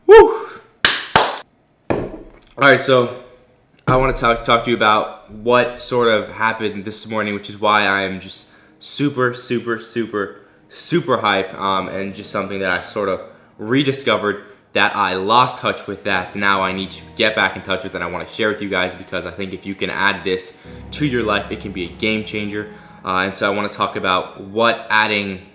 Woo! Alright, so I want to talk to you about what sort of happened this morning, which is why I am just super hype, and just something that I sort of rediscovered that I lost touch with, that now I need to get back in touch with, and I want to share with you guys because I think if you can add this to your life, it can be a game changer. And so I want to talk about what adding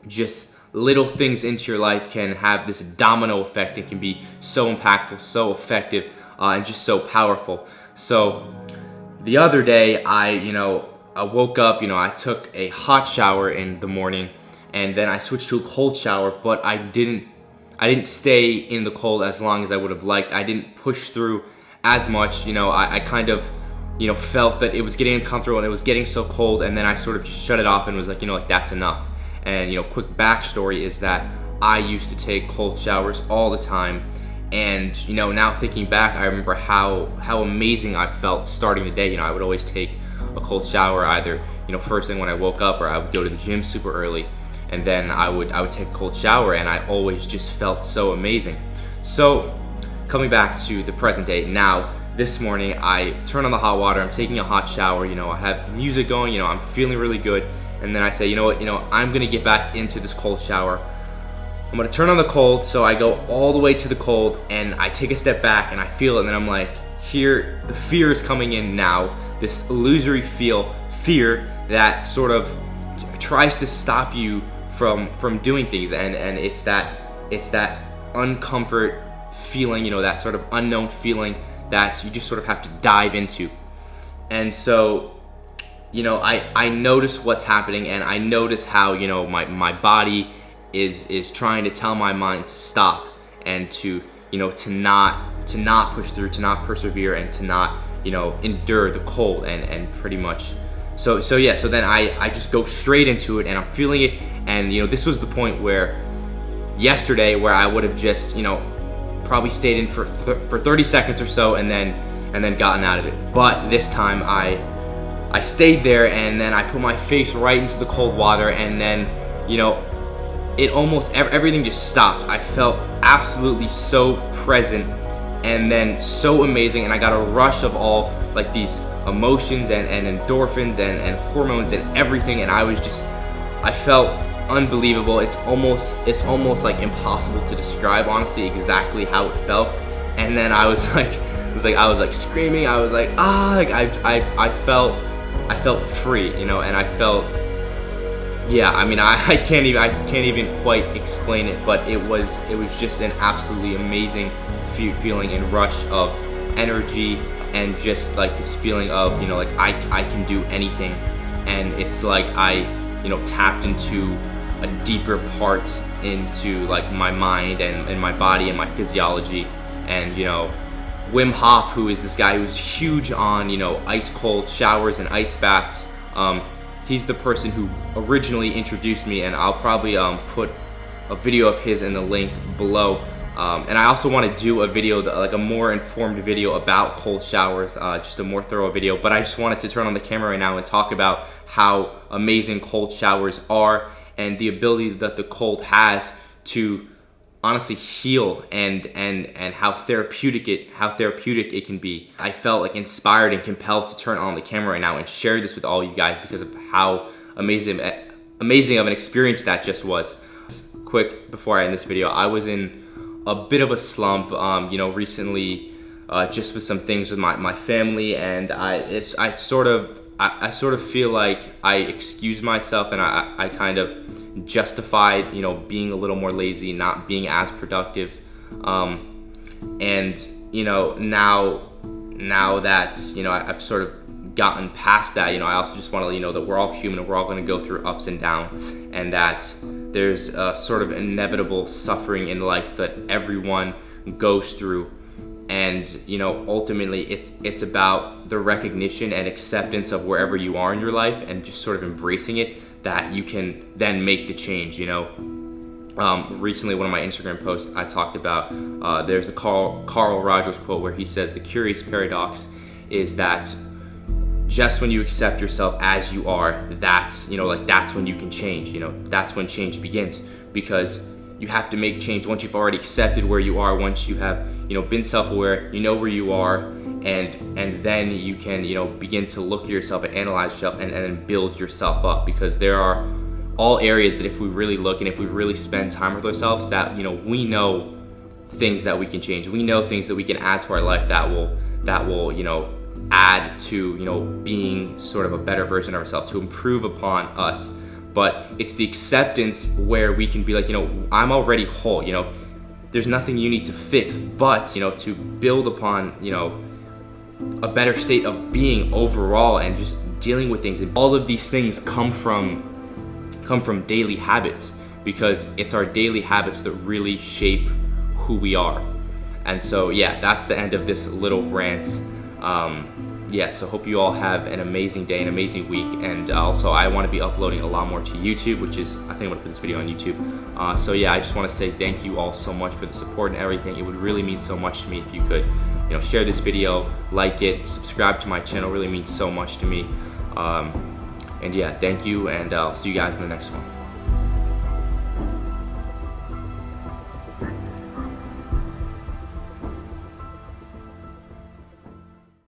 just little things into your life can have this domino effect and can be so impactful, so effective, and just so powerful. So the other day, I woke up, I took a hot shower in the morning, and then I switched to a cold shower, but I didn't stay in the cold as long as I would have liked. I didn't push through as much. I kind of, felt that it was getting uncomfortable and it was getting so cold, and then I sort of just shut it off and was like, that's enough. And quick backstory is that I used to take cold showers all the time, and now thinking back, I remember how amazing I felt starting the day. I would always take a cold shower either first thing when I woke up, or I would go to the gym super early, and then I would take a cold shower, and I always just felt so amazing. So coming back to the present day now, this morning I turn on the hot water, I'm taking a hot shower, I have music going, I'm feeling really good. And then I say, I'm gonna get back into this cold shower. I'm gonna turn on the cold, so I go all the way to the cold, and I take a step back, and I feel it, and then I'm like, here, the fear is coming in now. This illusory fear that sort of tries to stop you from doing things, and it's that uncomfort feeling, that sort of unknown feeling that you just sort of have to dive into. And so I notice what's happening, and I notice how my body is trying to tell my mind to stop, and to not push through, to not persevere, and to not endure the cold, and pretty much so then I just go straight into it, and I'm feeling it. And this was the point where yesterday, where I would have just probably stayed in for 30 seconds or so, and then gotten out of it. But this time I stayed there, and then I put my face right into the cold water, and then, it almost, everything just stopped. I felt absolutely so present, and then so amazing, and I got a rush of all like these emotions and endorphins and hormones and everything, and I felt unbelievable. It's almost like impossible to describe, honestly, exactly how it felt. And then I was like screaming. I was like, I felt free, and I felt, I can't even quite explain it, but it was just an absolutely amazing feeling and rush of energy, and just like this feeling of, I can do anything. And it's like I, tapped into a deeper part into like my mind and my body and my physiology. And Wim Hof, who is this guy who's huge on ice cold showers and ice baths, he's the person who originally introduced me, and I'll probably put a video of his in the link below. And I also want to do a video, like a more informed video about cold showers, just a more thorough video. But I just wanted to turn on the camera right now and talk about how amazing cold showers are, and the ability that the cold has to honestly heal, and how therapeutic it can be. I felt like inspired and compelled to turn on the camera right now and share this with all you guys because of how amazing of an experience that just was. Quick, before I end this video, I was in a bit of a slump, recently, just with some things with my family, and I sort of feel like I excused myself, and I kind of justified, being a little more lazy, not being as productive, and now that I've sort of gotten past that, I also just want to let you know that we're all human, and we're all going to go through ups and downs, and that there's a sort of inevitable suffering in life that everyone goes through. And ultimately it's about the recognition and acceptance of wherever you are in your life, and just sort of embracing it, that you can then make the change. Recently, one of my Instagram posts, I talked about, there's a Carl Rogers quote where he says, the curious paradox is that just when you accept yourself as you are, that's when you can change. That's when change begins, because you have to make change once you've already accepted where you are, once you have, you know, been self-aware, you know where you are, and then you can, you know, begin to look at yourself and analyze yourself and then build yourself up, because there are all areas that if we really look and if we really spend time with ourselves, that, you know, we know things that we can change. We know things that we can add to our life that will, you know, add to, you know, being sort of a better version of ourselves, to improve upon us. But it's the acceptance where we can be like, you know, I'm already whole, you know, there's nothing you need to fix, but, you know, to build upon, you know, a better state of being overall and just dealing with things. And all of these things come from daily habits, because it's our daily habits that really shape who we are. And so yeah, that's the end of this little rant. Yeah, so hope you all have an amazing day, an amazing week, and also I want to be uploading a lot more to YouTube, which is, I think I'm going to put this video on YouTube. So yeah, I just want to say thank you all so much for the support and everything. It would really mean so much to me if you could, you know, share this video, like it, subscribe to my channel. It really means so much to me. And yeah, thank you, and I'll see you guys in the next one.